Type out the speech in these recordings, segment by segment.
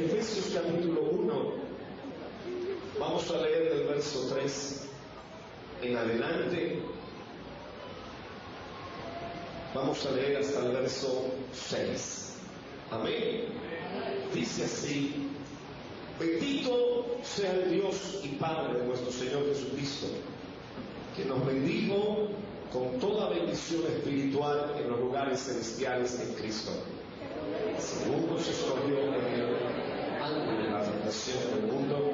Efesios capítulo 1, vamos a leer del verso 3 en adelante, vamos a leer hasta el verso 6. Amén. Dice así: bendito sea el Dios y Padre de nuestro Señor Jesucristo, que nos bendijo con toda bendición espiritual en los lugares celestiales en Cristo, según nos escogió en Él antes de la fundación del mundo,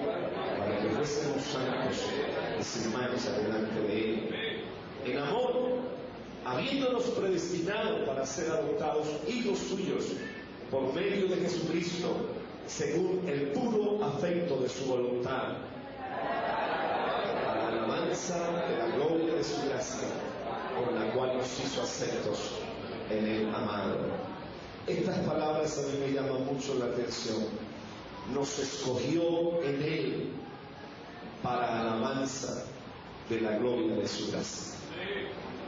para que fuésemos santos y sin mancha delante de Él, en amor, habiéndonos predestinado para ser adoptados hijos suyos por medio de Jesucristo, según el puro afecto de su voluntad, para la alabanza de la gloria de su gracia, con la cual nos hizo aceptos en el amado. Estas palabras a mí me llaman mucho la atención. Nos escogió en Él para alabanza de la gloria de su gracia.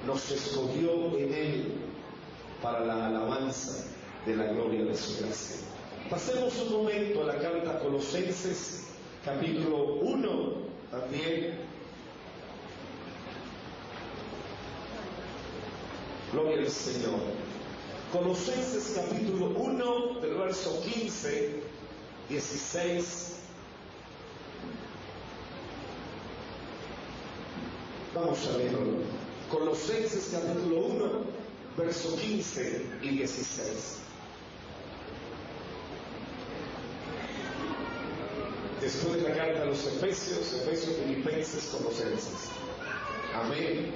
Nos escogió en Él para la alabanza de la gloria de su gracia. Pasemos un momento a la carta a Colosenses, capítulo 1, también. Gloria al Señor. Colosenses capítulo 1, del verso 15, 16. Vamos a leerlo. Colosenses capítulo 1, verso 15 y 16. Después de la carta a los Efesios, Filipenses, Colosenses. Amén.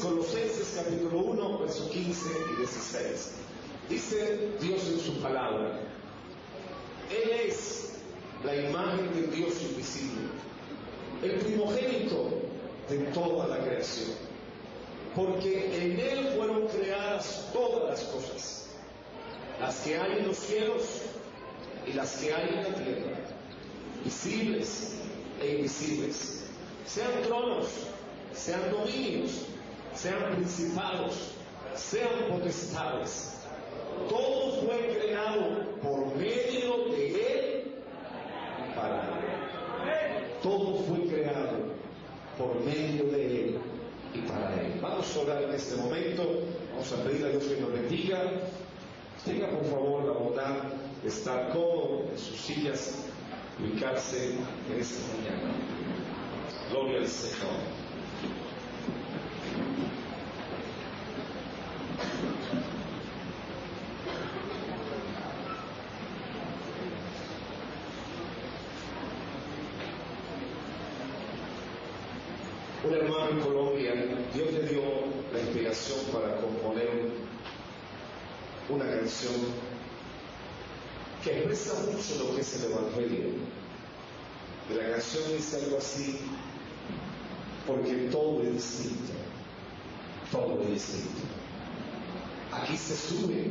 Colosenses capítulo 1, verso 15 y 16. Dice Dios en su palabra: Él es la imagen del Dios invisible, el primogénito de toda la creación, porque en Él fueron creadas todas las cosas, las que hay en los cielos y las que hay en la tierra, visibles e invisibles, sean tronos, sean dominios, sean principados, sean potestades. Todo fue creado por medio de Él y para Él. Todo fue creado por medio de Él y para Él. Vamos a orar en este momento. Vamos a pedir a Dios que nos bendiga. Tenga por favor la bondad de estar cómodo en sus sillas, ubicarse en esta mañana. Gloria al Señor. Un hermano en Colombia, Dios le dio la inspiración para componer una canción que expresa mucho lo que es el Evangelio. Y la canción dice algo así: porque todo es distinto, todo es distinto. Aquí se sube,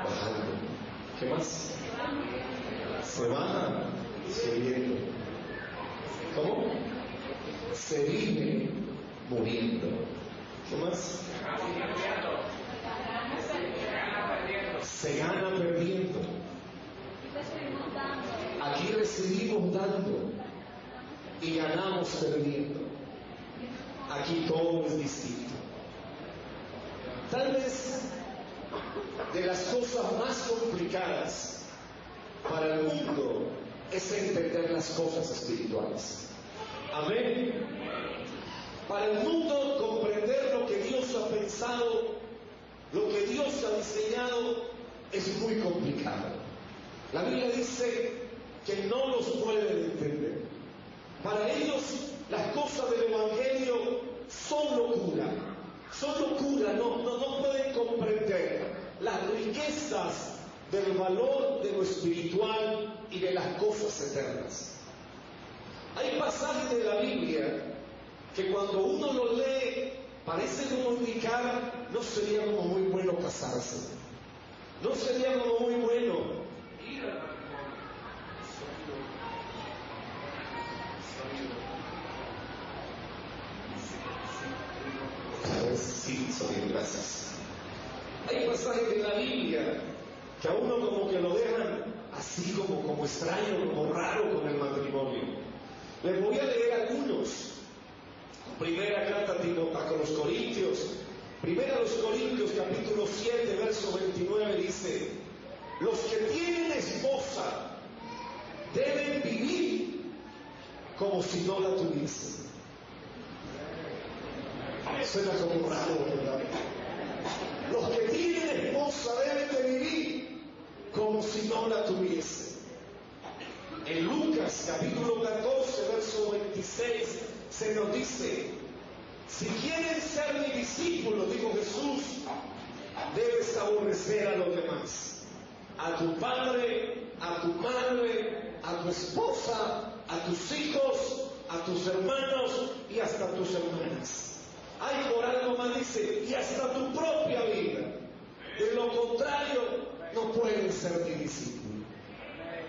bajando. ¿Qué más? Se baja, subiendo. ¿Cómo? Se vive muriendo. ¿Qué más? Se gana perdiendo. Aquí recibimos dando y ganamos perdiendo. Aquí todo es distinto. Tal vez de las cosas más complicadas para el mundo es entender las cosas espirituales. Amén. Para el mundo comprender lo que Dios ha pensado, lo que Dios ha diseñado, es muy complicado. La Biblia dice que no los pueden entender. Para ellos las cosas del Evangelio son locura, no pueden comprender las riquezas del valor de lo espiritual y de las cosas eternas. Hay pasajes de la Biblia que cuando uno los lee parece como indicar: no sería como muy bueno casarse, no sería como muy bueno ir al matrimonio. Sí, soy, gracias. Hay pasajes de la Biblia que a uno como que lo dejan así como como extraño, como raro con el matrimonio. Les voy a leer algunos. Primera carta a los Corintios, primera a los Corintios capítulo 7, verso 29 dice: los que tienen esposa deben vivir como si no la tuviesen. Suena como raro, ¿verdad? Los que tienen esposa deben de vivir como si no la tuviesen. En Lucas capítulo 14, verso 26 se nos dice: si quieren ser mi discípulos, dijo Jesús, debes aborrecer a los demás, a tu padre, a tu madre, a tu esposa, a tus hijos, a tus hermanos y hasta tus hermanas. Hay por algo más, dice, y hasta tu propia vida. De lo contrario, no pueden ser mi discípulos.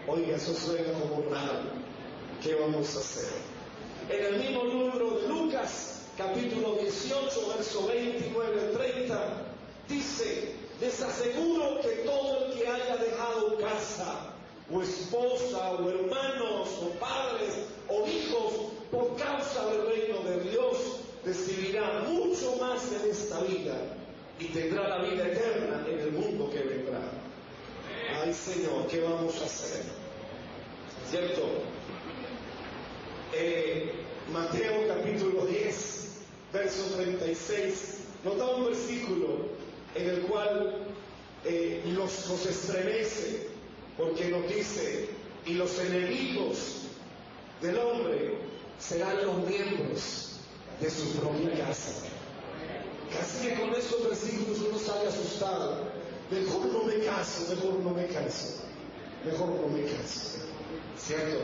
Oiga, eso suena como raro. ¿Qué vamos a hacer? En el mismo libro de Lucas, capítulo 18, verso 29 al 30, dice: les aseguro que todo el que haya dejado casa, o esposa, o hermanos, o padres, o hijos, por causa del reino de Dios, recibirá mucho más en esta vida y tendrá la vida eterna en el mundo que vendrá. Ay, Señor, ¿qué vamos a hacer? ¿Cierto? Mateo capítulo 10, verso 36, nos da un versículo en el cual nos estremece, porque nos dice: y los enemigos del hombre serán los miembros de su propia casa. Casi que con esos versículos uno sale asustado. Mejor no me caso, mejor no me caso, mejor no me caso. ¿Cierto?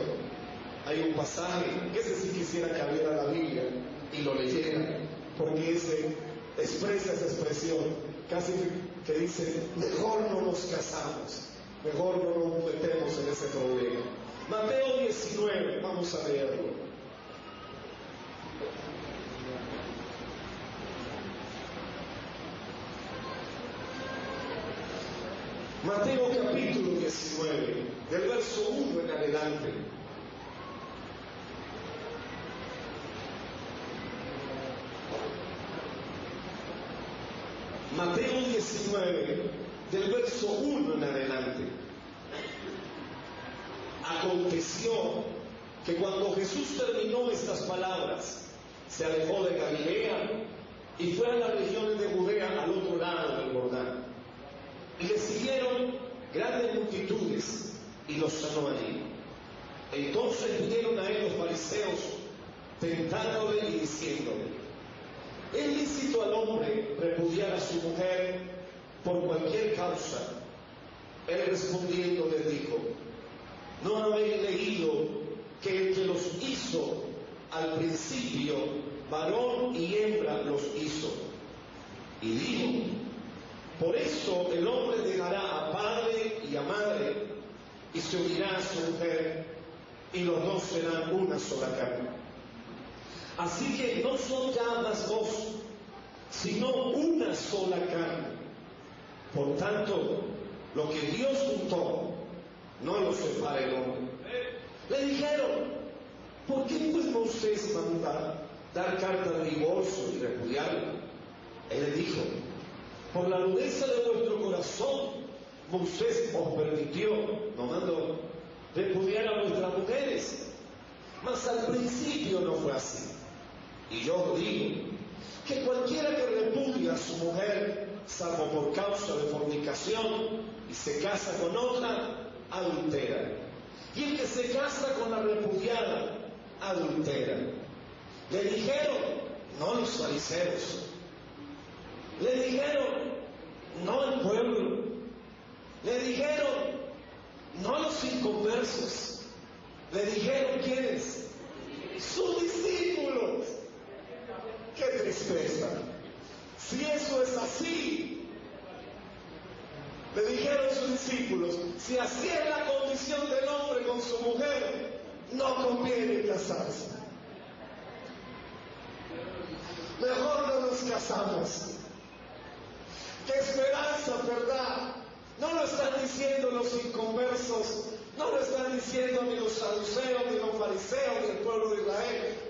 Hay un pasaje que ese sí quisiera que abriera la Biblia y lo leyera, porque ese expresa esa expresión, casi que dice: mejor no nos casamos, mejor no nos metemos en ese problema. Mateo 19, vamos a leerlo. Mateo capítulo 19, del verso 1 en adelante. Mateo 19, del verso 1 en adelante. Aconteció que cuando Jesús terminó estas palabras, se alejó de Galilea y fue a las regiones de Judea al otro lado del Jordán. Y le siguieron grandes multitudes y los sanó allí. Entonces vinieron a él los fariseos, tentándole y diciéndole: ¿es lícito al hombre repudiar a su mujer por cualquier causa? Él respondiendo les dijo: ¿no habéis leído que el que los hizo al principio, varón y hembra los hizo? Y dijo: por eso el hombre dejará a padre y a madre y se unirá a su mujer, y los dos serán una sola carne. Así que no son ya más dos, sino una sola carne. Por tanto, lo que Dios juntó, no lo separe el hombre. Le dijeron: ¿por qué pues Moisés manda dar carta de divorcio y repudiarlo? Él le dijo: por la dureza de vuestro corazón, Moisés os permitió, no mandó, repudiar a vuestras mujeres. Mas al principio no fue así. Y yo os digo que cualquiera que repudia a su mujer, salvo por causa de fornicación, y se casa con otra, adultera. Y el que se casa con la repudiada, adultera. Le dijeron, no los fariseos, le dijeron, no el pueblo, le dijeron, no los inconversos, le dijeron, ¿quiénes? Sus discípulos. ¡Qué tristeza! Si eso es así, le dijeron sus discípulos, si así es la condición del hombre con su mujer, no conviene casarse. Mejor no nos casamos. ¡Qué esperanza, verdad! No lo están diciendo los inconversos, no lo están diciendo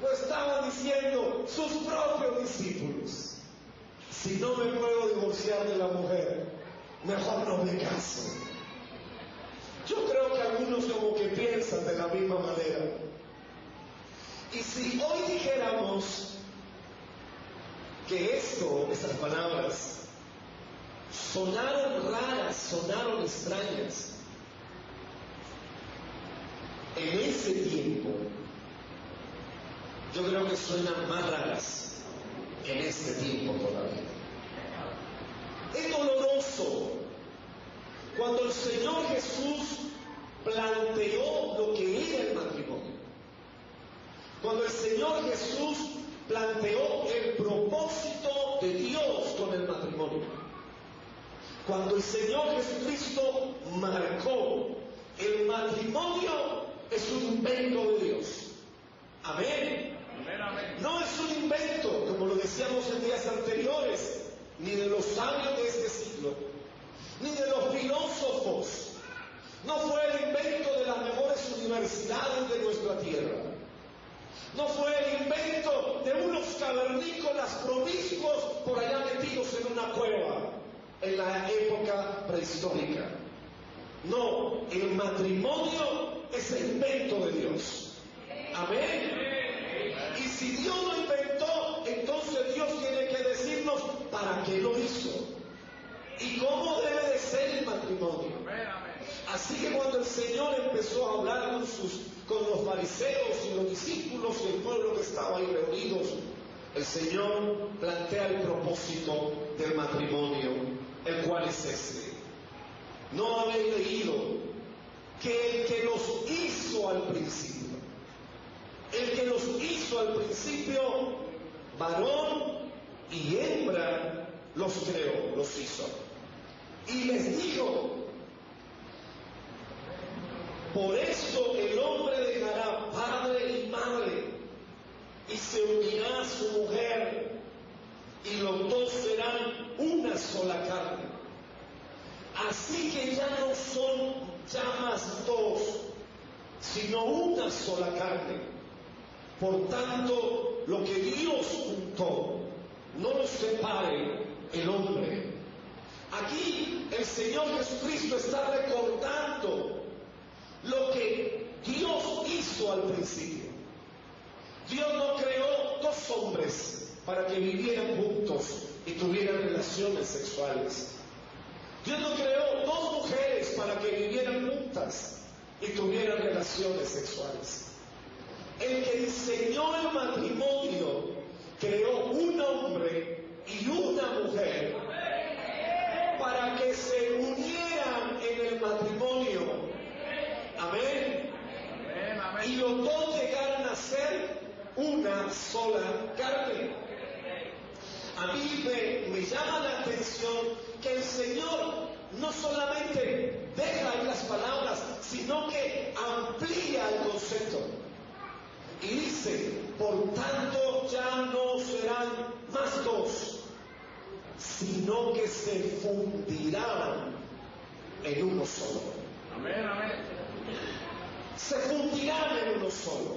lo estaban diciendo sus propios discípulos. Si no me puedo divorciar de la mujer, mejor no me caso. Yo creo que algunos como que piensan de la misma manera. Y si hoy dijéramos que esas palabras sonaron raras, sonaron extrañas, en ese tiempo, yo creo que suenan más raras en este tiempo todavía. Es doloroso cuando el Señor Jesús planteó lo que era el matrimonio. Cuando el Señor Jesús planteó el propósito de Dios con el matrimonio. Cuando el Señor Jesucristo marcó el matrimonio es un invento de Dios. Amén. No es un invento, como lo decíamos en días anteriores, ni de los sabios de este siglo, ni de los filósofos. No fue el invento de las mejores universidades de nuestra tierra. No fue el invento de unos cavernícolas promiscuos por allá metidos en una cueva en la época prehistórica. No, el matrimonio es el invento de Dios. Amén. Y si Dios lo inventó, entonces Dios tiene que decirnos para qué lo hizo y cómo debe de ser el matrimonio. Así que cuando el Señor empezó a hablar con los fariseos y los discípulos y el pueblo que estaba ahí reunidos, el Señor plantea el propósito del matrimonio, el cual es este. ¿No habéis leído que el que los hizo al principio, varón y hembra los creó, los hizo? Y les dijo: por eso el hombre dejará padre y madre y se unirá a su mujer y los dos serán una sola carne. Así que ya no son ya más dos, sino una sola carne. Por tanto, lo que Dios juntó, no lo separe el hombre. Aquí el Señor Jesucristo está recordando lo que Dios hizo al principio. Dios no creó dos hombres para que vivieran juntos y tuvieran relaciones sexuales. Dios no creó dos mujeres para que vivieran juntas y tuvieran relaciones sexuales. El que diseñó el matrimonio creó un hombre y una mujer para que se unieran en el matrimonio. Amén. Y los dos llegaron a ser una sola carne. A mí me llama la atención que el Señor no solamente deja ahí las palabras, sino que amplía el concepto. Y dice: por tanto ya no serán más dos, sino que se fundirán en uno solo. Amén, amén. Se fundirán en uno solo.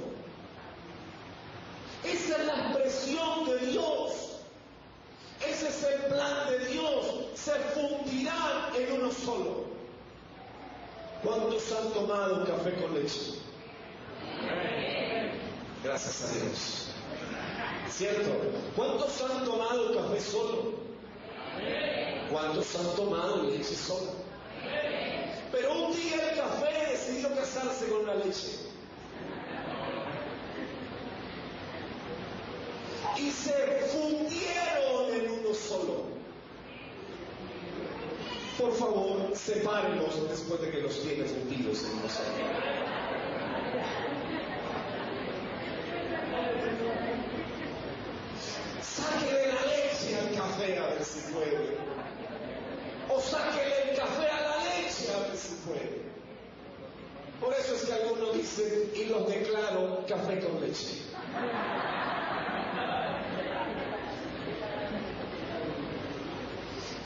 Esa es la expresión de Dios. Ese es el plan de Dios. Se fundirán en uno solo. ¿Cuántos han tomado café con leche? Gracias a Dios. ¿Cierto? ¿Cuántos han tomado café solo? ¿Cuántos han tomado leche sola? Pero un día el café decidió casarse con la leche. Y se fundieron en uno solo. Por favor, sepárenlos después de que los tienes fundidos en uno solo. Sáquele la leche al café a ver si puede. O sáquele el café a la leche a ver si puede. Por eso es que algunos dicen, y los declaro café con leche.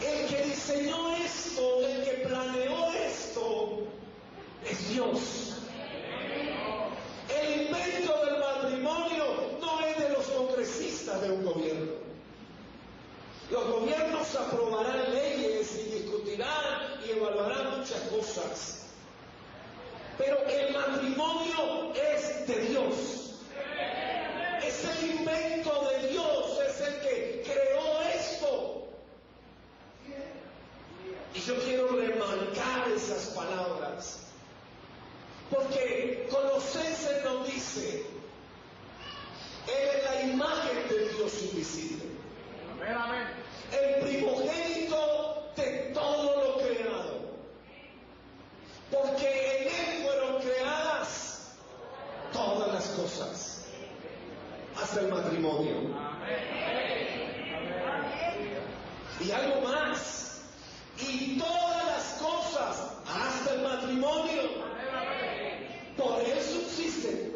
El que diseñó esto, el que planeó esto, es Dios. El invento del matrimonio no Pero el matrimonio es de Dios. Es el invento de Dios, es el que creó esto. Y yo quiero remarcar esas palabras, porque Colosenses nos dice, Él es la imagen del Dios invisible. Amén, amén. El primogénito de todo lo creado. Porque en Él fueron creadas todas las cosas, hasta el matrimonio. Y algo más, y todas las cosas, hasta el matrimonio, por Él subsisten.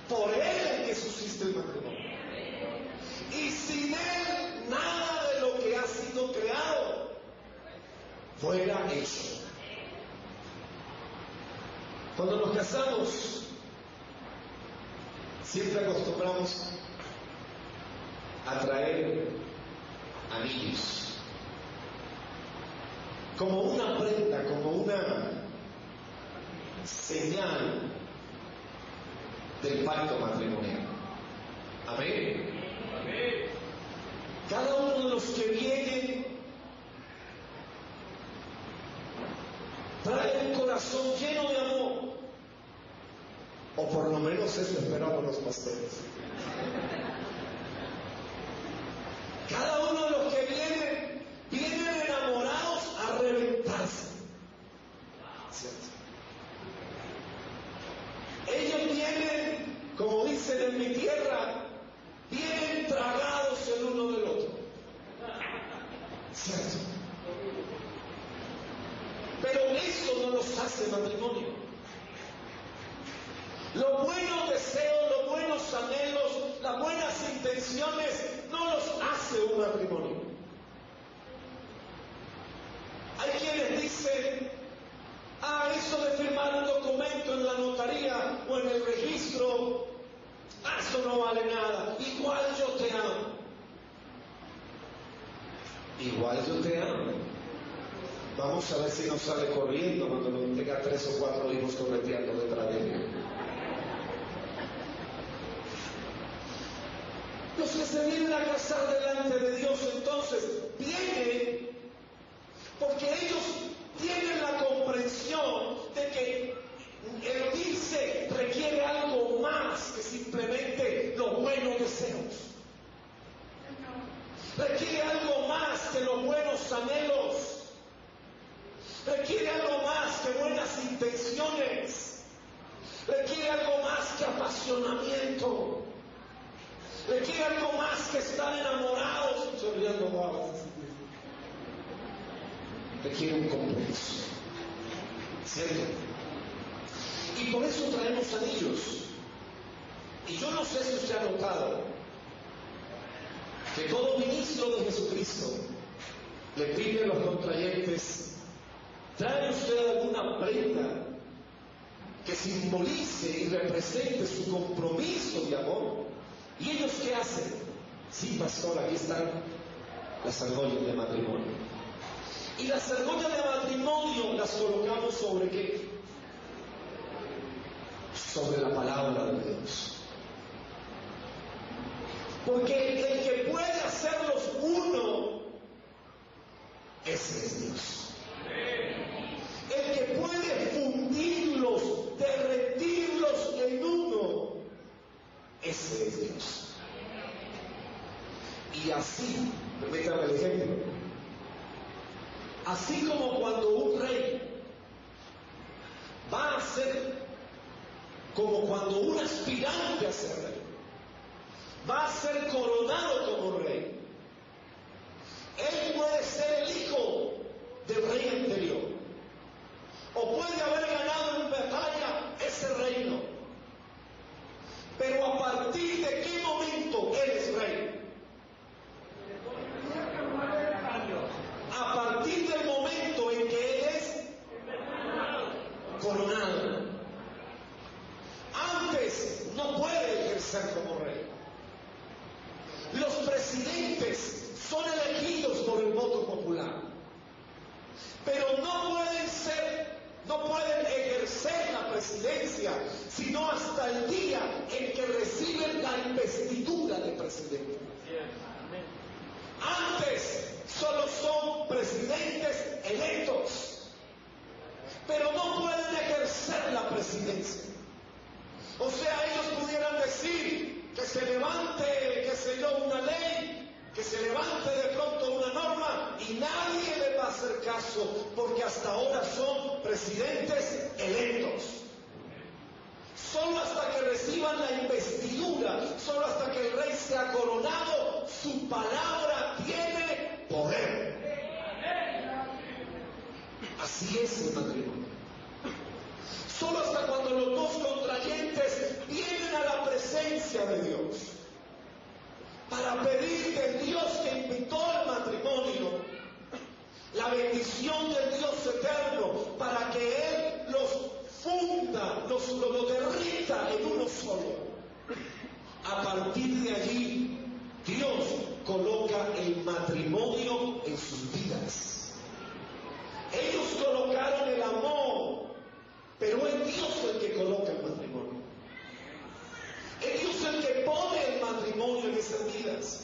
Por Él es que subsiste el matrimonio. Y sin Él, nada de lo que ha sido creado fuera hecho. Cuando nos casamos, siempre acostumbramos a traer anillos, como una prenda, como una señal del pacto matrimonial. Amén. Cada uno de los que vienen trae un corazón lleno de amor, o por lo menos eso esperamos los pastores. Cada uno de los que vienen enamorados a reventarse. ¿Cierto? Ellos vienen, como dicen en mi tierra, vienen tragados el uno del otro. ¿Cierto? Pero eso no los hace matrimonio. Los buenos deseos, los buenos anhelos, las buenas intenciones no los hace un matrimonio. Hay quienes dicen, eso de firmar un documento en la notaría o en el registro, eso no vale nada. Igual yo te amo. Igual yo te amo. Vamos a ver si nos sale corriendo cuando nos tenga 3 o 4 hijos correteando detrás de él. Los que se vienen a casar delante de Dios entonces vienen porque ellos tienen la comprensión de que el irse requiere algo más que simplemente los buenos deseos. Requiere algo más que los buenos anhelos. Requiere algo más que buenas intenciones. Requiere algo más que apasionamiento. Requiere algo más que estar enamorados. Requiere un compromiso. ¿Cierto? Y por eso traemos anillos. Y yo no sé si usted ha notado que todo ministro de Jesucristo le pide a los contrayentes: ¿trae usted alguna prenda que simbolice y represente su compromiso de amor? ¿Y ellos qué hacen? Sí, pastor, aquí están las argollas de matrimonio. Y las argollas de matrimonio las colocamos ¿sobre qué? Sobre la palabra de Dios. Porque el que puede hacerlos uno, ese es Dios. El que puede fundirlos, derretirlos en uno, ese es Dios. Y así, permítame el ejemplo, así como cuando un rey va a ser, como cuando un aspirante a ser rey, va a ser coronado como rey, él puede ser el hijo del rey anterior, o puede haber ganado en batalla ese reino, pero a partir de qué momento él es rey? A partir del momento en que él es coronado. Antes no puede ejercer como rey. Los presidentes son elegidos por el voto popular, pero no pueden presidencia, sino hasta el día en que reciben la investidura de presidente. Antes solo son presidentes electos, pero no pueden ejercer la presidencia. O sea, ellos pudieran decir que se levante, qué sé yo, una ley, que se levante de pronto una norma y nadie le va a hacer caso, porque hasta ahora son presidentes electos. Solo hasta que reciban la investidura, solo hasta que el rey sea coronado, su palabra tiene poder. Así es el matrimonio. Solo hasta cuando los dos contrayentes vienen a la presencia de Dios para pedir del Dios que invitó al matrimonio la bendición del Dios eterno, para que Él los funda, lo derrita en uno solo. A partir de allí, Dios coloca el matrimonio en sus vidas. Ellos colocaron el amor, pero es Dios el que coloca el matrimonio. Es Dios el que pone el matrimonio en esas vidas.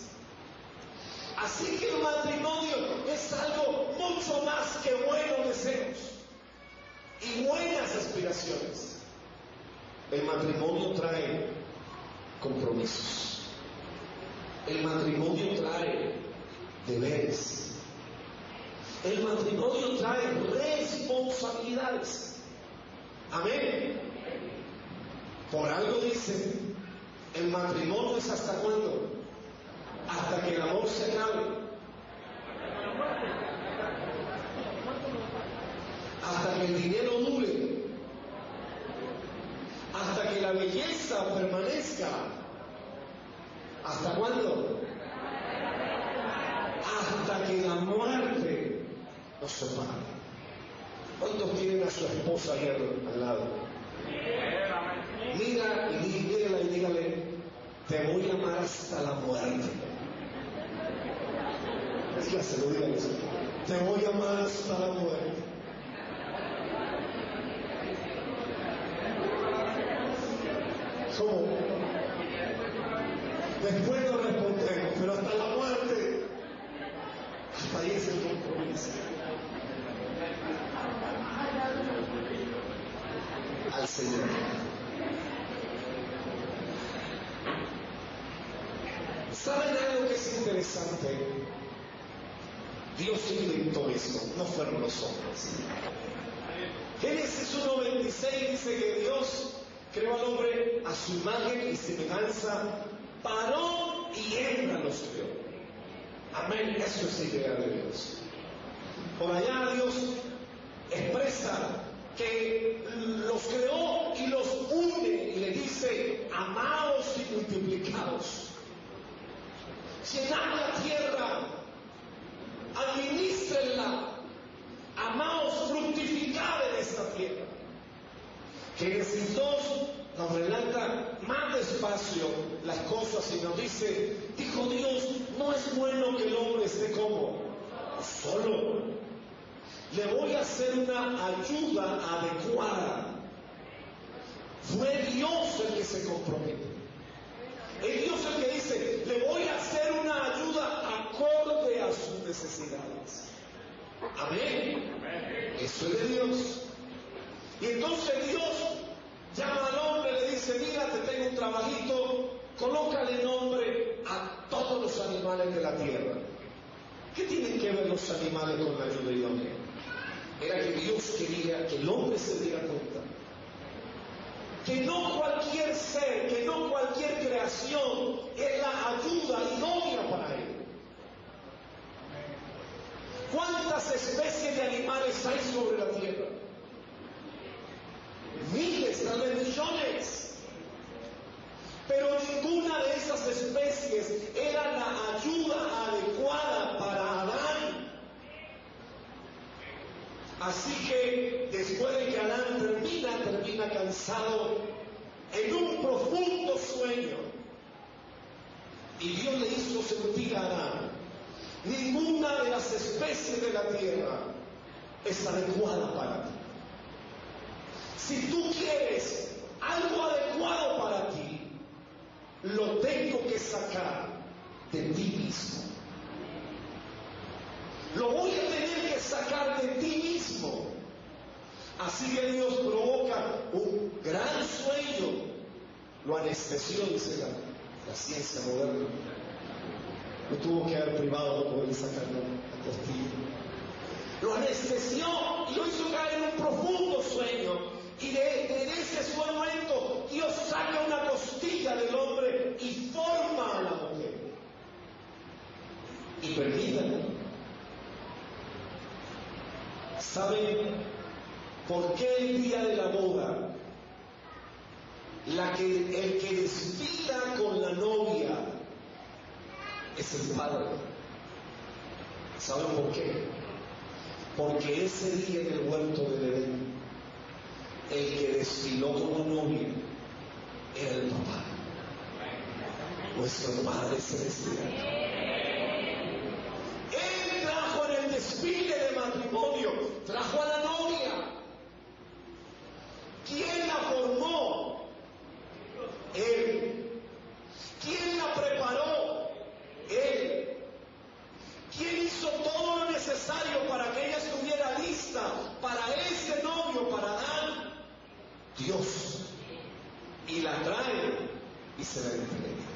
Así que el matrimonio es algo mucho más que buenos deseos y buenas aspiraciones. El matrimonio trae compromisos. El matrimonio trae deberes. El matrimonio trae responsabilidades. Amén. Por algo dicen, el matrimonio es ¿hasta cuándo? Hasta que el amor se acabe. Hasta que el dinero dure. Hasta que la belleza permanezca. ¿Hasta cuándo? Hasta que la muerte nos separe. ¿Cuántos tienen a su esposa ahí al lado? Mírala y dígale, te voy a amar hasta la muerte. Es que se lo digan eso. Te voy a amar hasta la muerte. ¿Cómo? Después no respondemos, pero hasta la muerte. Hasta ahí es el compromiso. Al Señor. ¿Saben algo que es interesante? Dios inventó esto, no fueron los hombres. Génesis 1:26 dice que Dios creó al hombre a su imagen y semejanza, varón y hembra los creó. Amén, eso es la idea de Dios. Por allá Dios expresa que los creó y los une y le dice, amaos y multiplicaos. Llenad la tierra, administrenla, amaos, fructificad en esta tierra. Génesis 2 nos relata más despacio las cosas y nos dice, dijo Dios, no es bueno que el hombre esté como solo. Le voy a hacer una ayuda adecuada. Fue Dios el que se compromete. Es Dios el que dice, le voy a hacer una ayuda acorde a sus necesidades. Amén. Eso es de Dios. Y entonces Dios llama al hombre y le dice, mira, te tengo un trabajito, colócale nombre a todos los animales de la tierra. ¿Qué tienen que ver los animales con la ayuda idónea? Era que Dios quería que el hombre se diera cuenta que no cualquier ser, que no cualquier creación es la ayuda idónea para él. ¿Cuántas especies de animales hay sobre la tierra? Miles, tal vez millones. Pero ninguna de esas especies era la ayuda adecuada para Adán. Así que después de que Adán termina cansado en un profundo sueño. Y Dios le hizo sentir a Adán, ninguna de las especies de la tierra es adecuada para ti. Si tú quieres algo adecuado para ti, lo tengo que sacar de ti mismo. Lo voy a tener que sacar de ti mismo. Así que Dios provoca un gran sueño. Lo anestesió, dice la ciencia moderna. Lo tuvo que haber privado para poder sacar la costilla. Lo anestesió y lo hizo caer en un profundo sueño. Y de ese momento Dios saca una costilla del hombre y forma a la mujer. Y permítanme, ¿saben por qué el día de la boda el que desfila con la novia es el padre? ¿Saben por qué? Porque ese día en el huerto del Edén, el que desfiló con la novia era el papá, nuestro Padre Celestial. Él trajo en el desfile de matrimonio, trajo a la novia. ¿Quién la formó? Él. ¿Quién la preparó? Él. ¿Quién hizo todo lo necesario para que ella estuviera lista para ese novio, para Adán? Dios. Y la trae y se la entrega.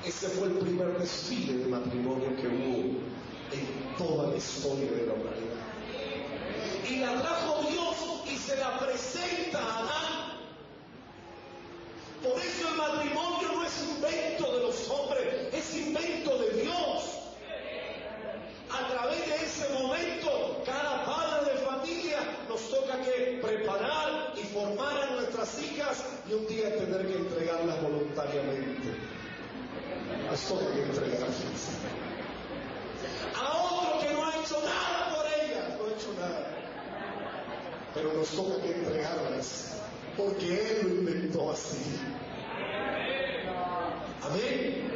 Ese fue el primer desfile de matrimonio que hubo en toda la historia de la humanidad. Y la trajo Dios y se la presenta a Adán. Por eso el matrimonio no es invento de los hombres, es invento de Dios. A través de ese momento, cada padre de familia nos toca que preparar y formar a nuestras hijas y un día tener que entregarlas voluntariamente. Nos toca que entregarlas. A otro que no ha hecho nada por ellas, no ha hecho nada. Pero nos toca que entregarlas, porque Él lo inventó así. Amén.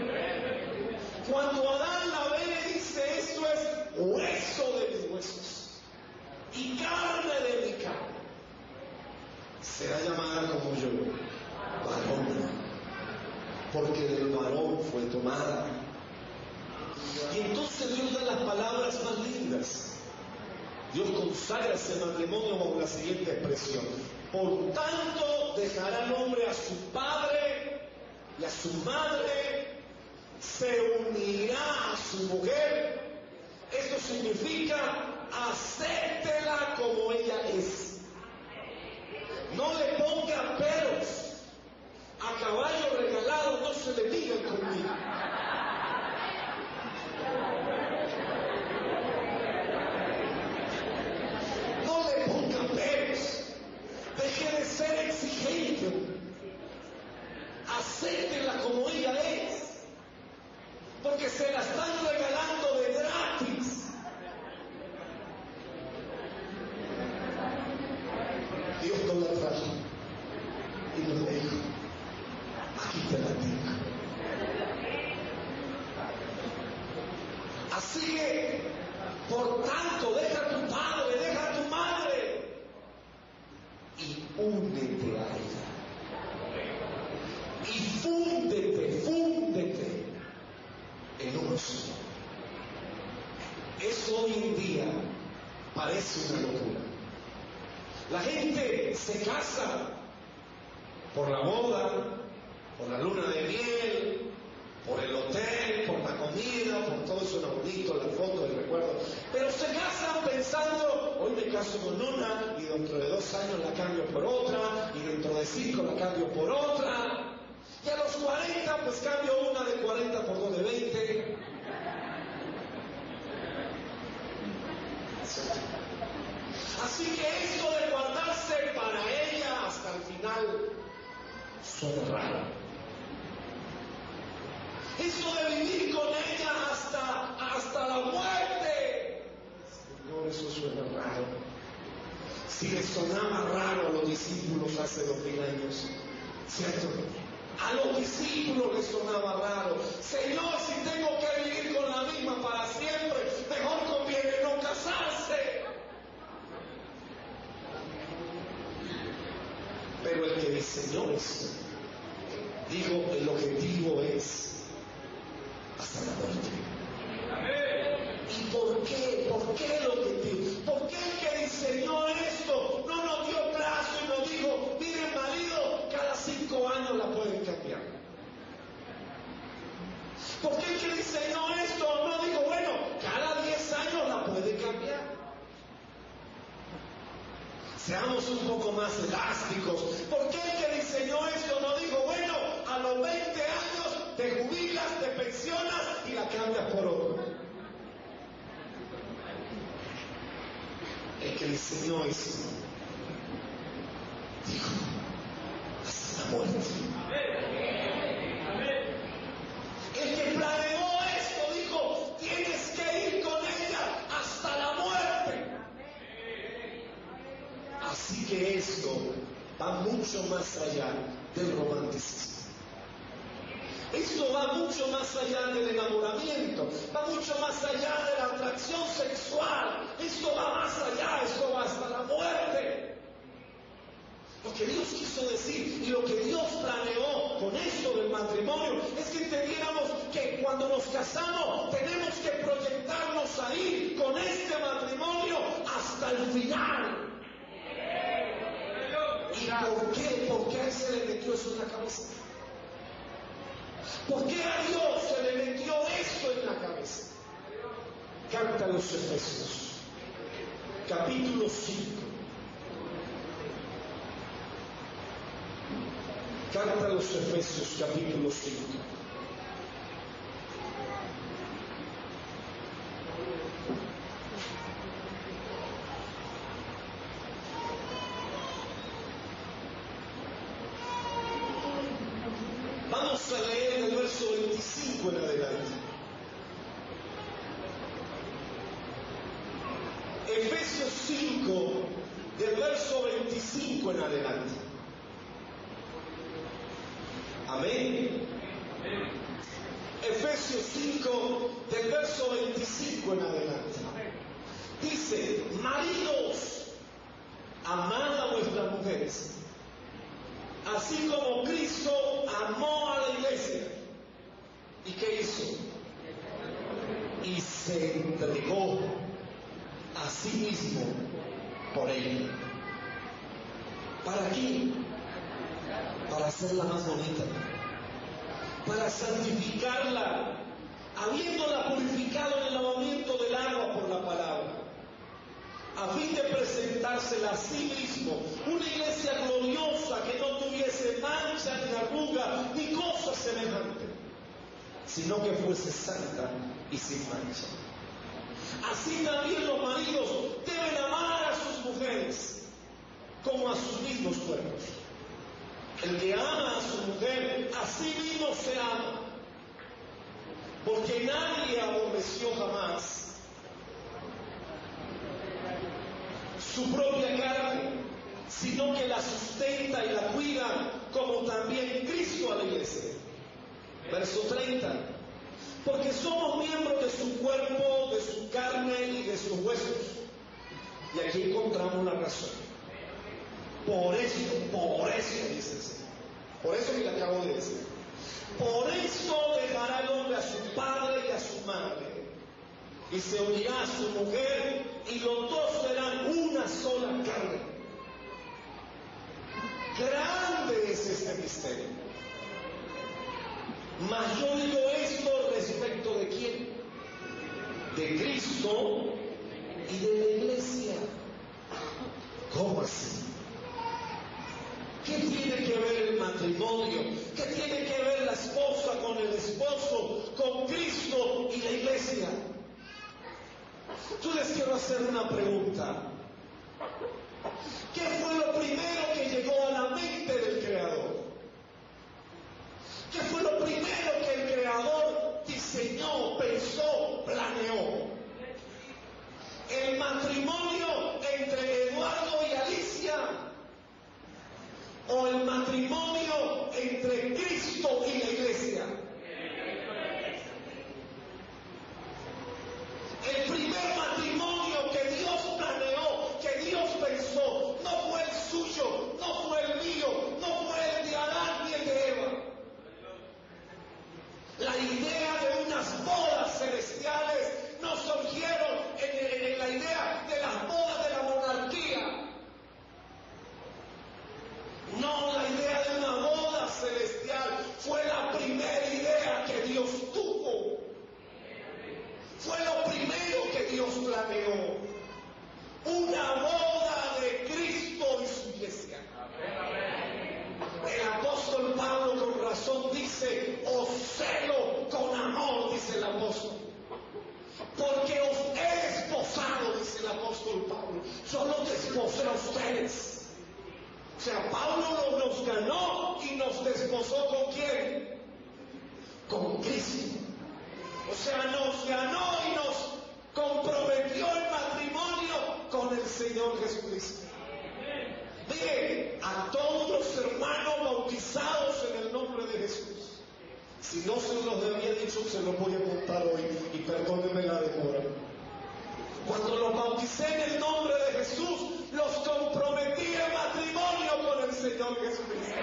Cuando Adán la ve, dice: esto es hueso de mis huesos y carne de mi carne. Será llamada como yo, varón, porque del varón fue tomada. Y entonces Dios da las palabras más lindas. Dios consagra ese matrimonio con la siguiente expresión: por tanto dejará el hombre a su padre y a su madre, se unirá a su mujer. Esto significa: acéptela como ella es. No le ponga peros. A caballo regalado no se le diga conmigo. No le ponga peros. Deje de ser exigente. Acéptela como ella es. Porque se la están regalando de gratis. Dios no la trajo y nos dijo: aquí te la tengo. Así que, por tanto, deja a tu padre, deja a tu madre y únete a ella. Y fúndete en uno solo. Eso hoy en día parece una locura. La gente se casa por la boda, por la luna de miel, por el hotel, por la comida, por todo eso bonito, la foto, el recuerdo. Pero se casan pensando: hoy me caso con una y dentro de 2 años la cambio por otra y dentro de 5 la cambio por otra. Y a los 40 pues cambio una de 40 por 2 de 20. Así que esto de guardarse para ella hasta el final suena raro. Eso de vivir con ella hasta la muerte. Señor, eso suena raro. Si les sonaba raro a los discípulos hace 2000 años, ¿cierto? A los discípulos les sonaba raro. Señor, si tengo que vivir con la misma para siempre, mejor conviene no casarse. Pero el que diseñó esto, dijo, el objetivo es hasta la muerte. ¿Y por qué? ¿Por qué el objetivo? ¿Por qué el que diseñó esto no nos dio plazo y nos dijo, miren marido, cada 5 años la pueden cambiar? ¿Por qué el que diseñó esto no dijo, bueno, cada 10 años la puede cambiar? Seamos un poco más elásticos. ¿Por qué el que diseñó esto no dijo, bueno, a los 20 años te jubilas, te pensionas y la cambias por otro? El que diseñó esto dijo, hasta la muerte. El que planeó esto dijo, tienes que ir con ella hasta la muerte. Así que esto va mucho más allá del romanticismo. Esto va mucho más allá del enamoramiento, va mucho más allá de la atracción sexual. Esto va más allá, esto va hasta la muerte. Lo que Dios quiso decir y lo que Dios planeó con esto del matrimonio es que entendiéramos que cuando nos casamos tenemos que proyectarnos ahí con este matrimonio hasta el final. ¿Y por qué? ¿Por qué a él se le metió eso en la cabeza? ¿Por qué a Dios se le metió esto en la cabeza? Carta a los Efesios, capítulo 5. Carta a los Efesios, capítulo 5. Vamos a leer el verso 25 en adelante. Efesios 5, del verso 25 en adelante. Amén. Efesios 5, del verso 25 en adelante. Dice, maridos, amad a vuestras mujeres, así como Cristo amó a la iglesia. ¿Y qué hizo? Y se entregó a sí mismo por ella. ¿Para qué? Para hacerla más bonita, para santificarla, habiéndola purificado en el lavamiento del agua por la palabra, a fin de presentársela a sí mismo, una iglesia gloriosa que no tuviese mancha ni arruga ni cosa semejante, sino que fuese santa y sin mancha. Así también los maridos deben amar a sus mujeres como a sus mismos cuerpos. El que ama a su mujer, a sí mismo se ama, porque nadie aborreció jamás su propia carne, sino que la sustenta y la cuida, como también Cristo a la iglesia. Verso 30. Porque somos miembros de su cuerpo, de su carne y de sus huesos. Y aquí encontramos la razón. Por eso dice el Señor. Por eso que le acabo de decir. Por eso dejará el hombre a su padre y a su madre, y se unirá a su mujer, y los dos serán una sola carne. Grande es este misterio. Mas yo digo esto respecto de quién, de Cristo y de la iglesia. ¿Cómo así? ¿Qué tiene que ver el matrimonio? ¿Qué tiene que ver la esposa con el esposo, con Cristo y la iglesia? Yo les quiero hacer una pregunta. ¿Qué fue lo primero que llegó a la mente del Creador? ¿Qué fue lo primero que el Creador diseñó, pensó, planeó? El matrimonio entre Eduardo y Alicia, o el matrimonio entre Cristo y la iglesia. El primer matrimonio que Dios planeó, que Dios pensó, no fue el suyo, no fue el mío, no fue solo nos ganó y nos desposó ¿con quién? Con Cristo. O sea, nos ganó y nos comprometió el matrimonio con el Señor Jesucristo. Mire, a todos los hermanos bautizados en el nombre de Jesús, si no se los había dicho, se los voy a contar hoy y perdónenme la demora. Cuando los bauticé en el nombre de Jesús, los comprometí en matrimonio con el Señor Jesucristo.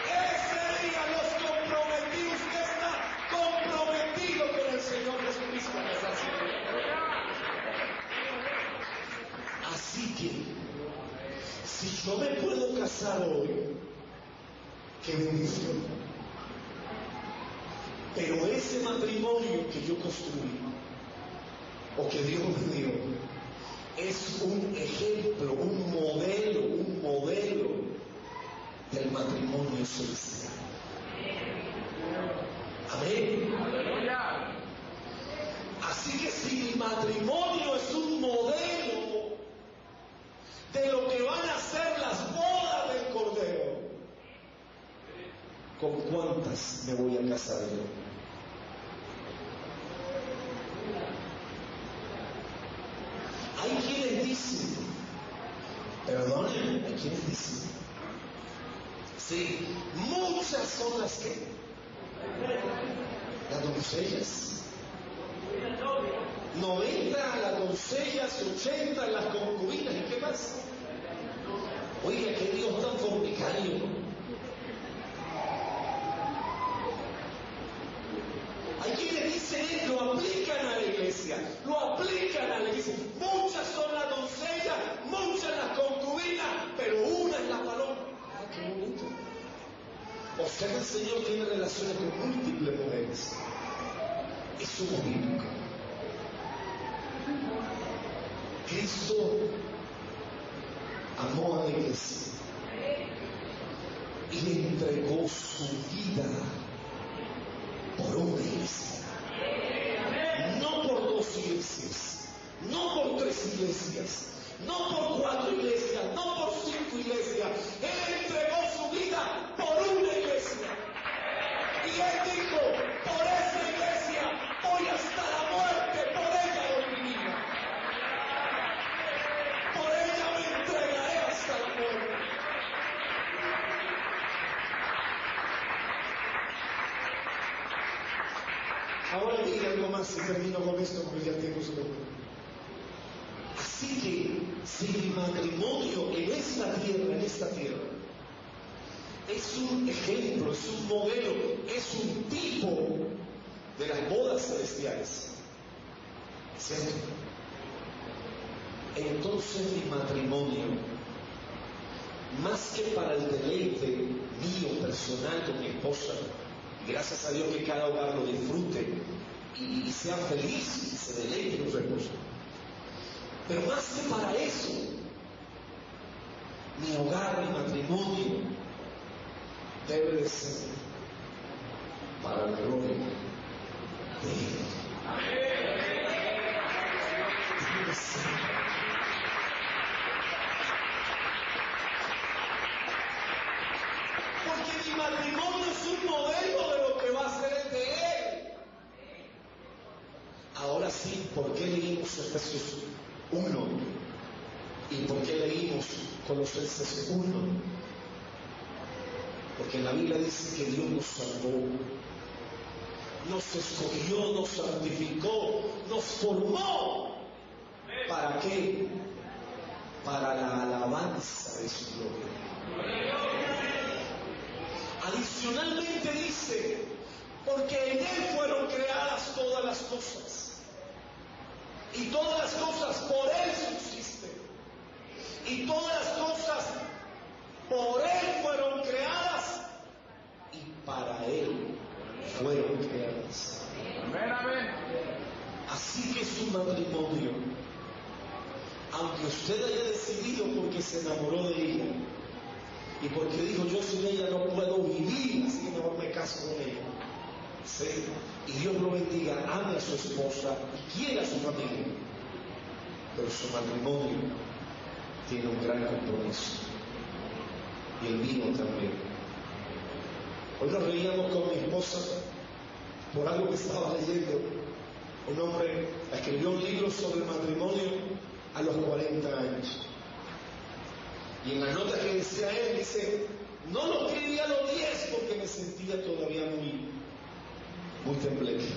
Ese día los comprometí. Usted está comprometido con el Señor Jesucristo. Así que, si yo me puedo casar hoy, qué bendición. Pero ese matrimonio que yo construí, o que Dios me dio, es un ejemplo, un modelo del matrimonio celestial. Amén. Así que si mi matrimonio es un modelo de lo que van a ser las bodas del Cordero, ¿con cuántas me voy a casar yo? Hay quienes dicen, perdonen, hay quienes dicen, sí, muchas son las que, las doncellas, 90 las doncellas, 80 las concubinas, ¿y qué más? Oiga, qué Dios tan fornicario. Hay quienes dicen, lo aplican a la iglesia, muchas son las doncellas, muchas las concubinas, pero una es la paloma. Ah, qué bonito. O sea, el Señor tiene relaciones con múltiples mujeres. Eso es bíblico. Cristo amó a la iglesia y le entregó su vida por una iglesia, no por 2 iglesias, no por 3 iglesias, no por 4 iglesias, no por 5 iglesias. Él entregó su vida por una iglesia. Y Él dijo, por esa iglesia voy hasta la muerte, por ella doy mi vida. Por ella me entregaré hasta la muerte. Ahora diré algo más y termino con esto porque ya tengo su nombre. Así que si mi matrimonio en esta tierra, es un ejemplo, es un modelo, es un tipo de las bodas celestiales, ¿cierto? Entonces mi matrimonio, más que para el deleite mío personal con mi esposa, gracias a Dios que cada hogar lo disfrute y sea feliz y se deleite con su esposa. Pero más que para eso, mi hogar, mi matrimonio, debe de ser para la gloria de Él. Debe ser. Porque mi matrimonio es un modelo de lo que va a ser el de Él. Ahora sí, ¿por qué leímos Efesios 1? ¿Y por qué leímos Colosenses 1? Porque la Biblia dice que Dios nos salvó, nos escogió, nos santificó, nos formó. ¿Para qué? Para la alabanza de su gloria. Adicionalmente dice, porque en Él fueron creadas todas las cosas, y todas las cosas por Él subsisten, y todas las cosas por Él fueron creadas, y para Él fueron creadas. Amén, amén. Así que su matrimonio, aunque usted haya decidido porque se enamoró de ella, y porque dijo, yo sin ella no puedo vivir, así que mejor me caso con ella, ¿sí? Y Dios lo bendiga, ame a su esposa y quiera a su familia, pero su matrimonio tiene un gran compromiso, y el vino también. Hoy nos reíamos con mi esposa por algo que estaba leyendo. Un hombre escribió un libro sobre el matrimonio a los 40 años. Y en la nota que decía él, dice, no lo escribí a los 10 porque me sentía todavía muy tembleque.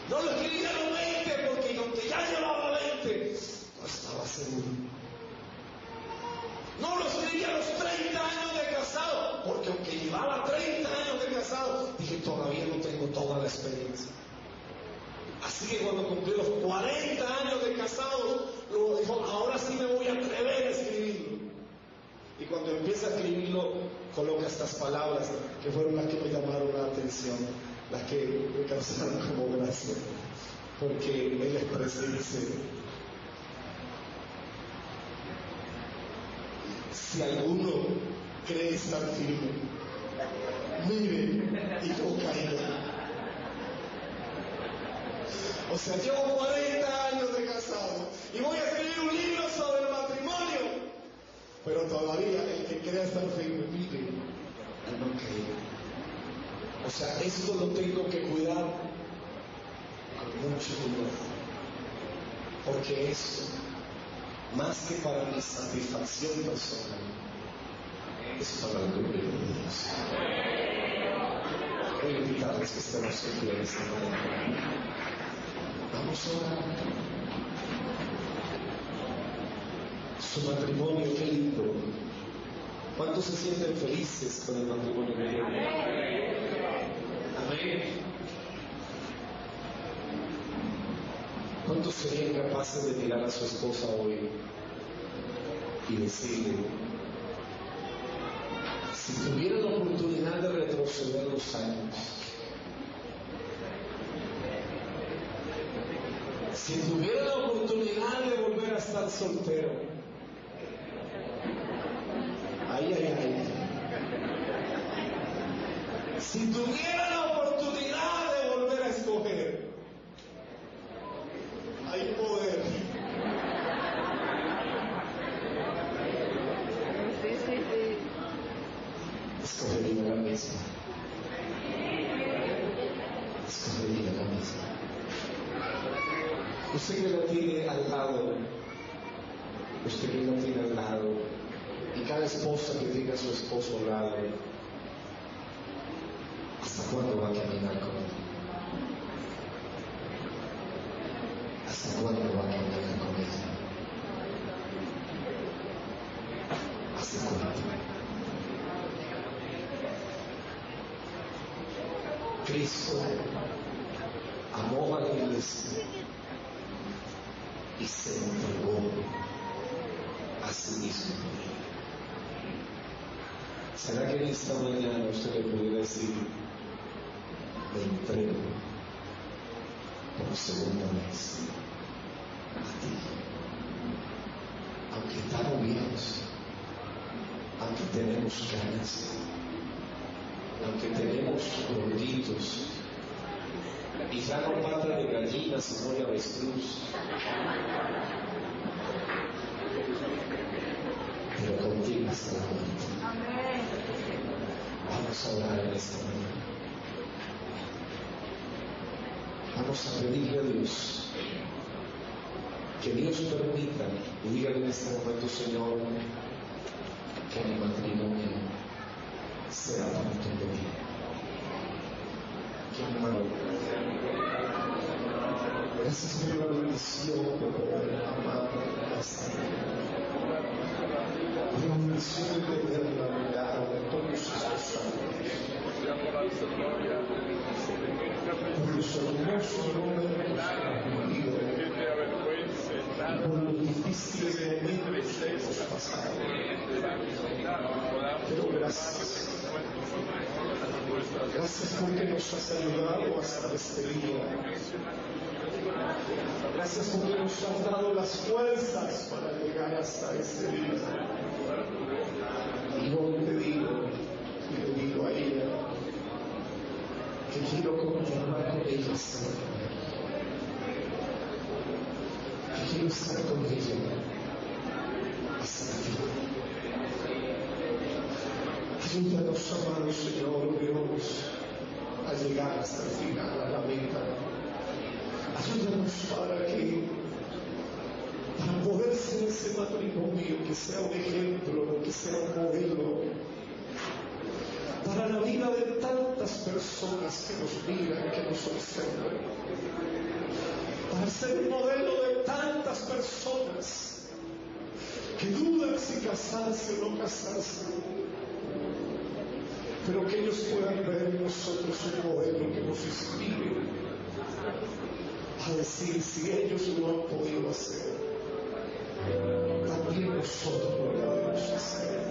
No lo escribí a los 20 porque aunque ya llevaba 20, no estaba seguro. No lo escribí a los 30 años de casado, porque aunque llevaba 30 años de casado, dije, todavía no tengo toda la experiencia. Así que cuando cumplí los 40 años de casado, luego dijo, ahora sí me voy a atrever a escribirlo. Y cuando empieza a escribirlo, coloca estas palabras que fueron las que me llamaron la atención, las que me causaron como gracia, porque él expresa y dice, si alguno cree estar firme, mire y no caiga. O sea, llevo 40 años de casado y voy a escribir un libro sobre el matrimonio, pero todavía el que crea estar firme, mire y no caiga. O sea, esto lo tengo que cuidar con mucho cuidado, porque esto, más que para mi satisfacción personal, es para la gloria de Dios. Voy a invitarles que estemos en pie en este momento. Vamos a orar. Su matrimonio, qué lindo. ¿Cuántos se sienten felices con el matrimonio que tienen? Amén. ¿Cuántos serían capaces de mirar a su esposa hoy y decirle, si tuviera la oportunidad de retroceder los años, si tuviera la oportunidad de volver a estar soltero, si tuviera la oportunidad de volver a escoger, hay poder. Escogería la misma. Escogería la misma. Usted que la tiene al lado, usted que la tiene al lado, y cada esposa que tenga a su esposo al lado, ¿hasta cuándo va a caminar con él? ¿Hasta cuándo va a caminar con él? ¿Hasta cuándo? Cristo amó a la iglesia y se entregó a sí mismo. ¿Será que en esta mañana usted le pudiera decir, me entrego por segunda vez a ti? Aunque estamos viejos, aunque tenemos canas, aunque tenemos gorditos, y ya no pata de gallina sino de avestruz, pero contigo hasta la muerte. Vamos a orar en esta mañana. Vamos a pedirle a Dios que Dios permita, y dígale en este momento, Señor, que mi matrimonio sea tanto de mí. Que mi matrimonio. Gracias por la bendición de poder amar hasta la bendición de poderla mirar de todos estos años. Por los hermosos momentos que hemos vivido y por los difíciles momentos que hemos pasado. Pero gracias. Gracias porque nos has ayudado hasta este día. Gracias porque nos has dado las fuerzas para llegar hasta este día. Y hoy te digo, y le digo a ella, que quiero continuar con ella hasta que quiero estar con ella hasta el fin. Ayúdanos, amado Señor Dios, a llegar hasta el final, a la meta. Ayúdanos para poder ser ese matrimonio que sea un ejemplo, que sea un modelo para la vida de tantas personas que nos miran, que nos observan, para ser un modelo de tantas personas que dudan si casarse o no casarse, pero que ellos puedan ver en nosotros un modelo que nos inspire a decir, si ellos lo han podido hacer, también nosotros lo podemos hacer.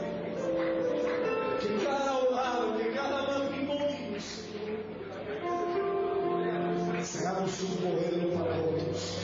Que cada hogar, que cada matrimonio, Señor, seamos un modelo para otros.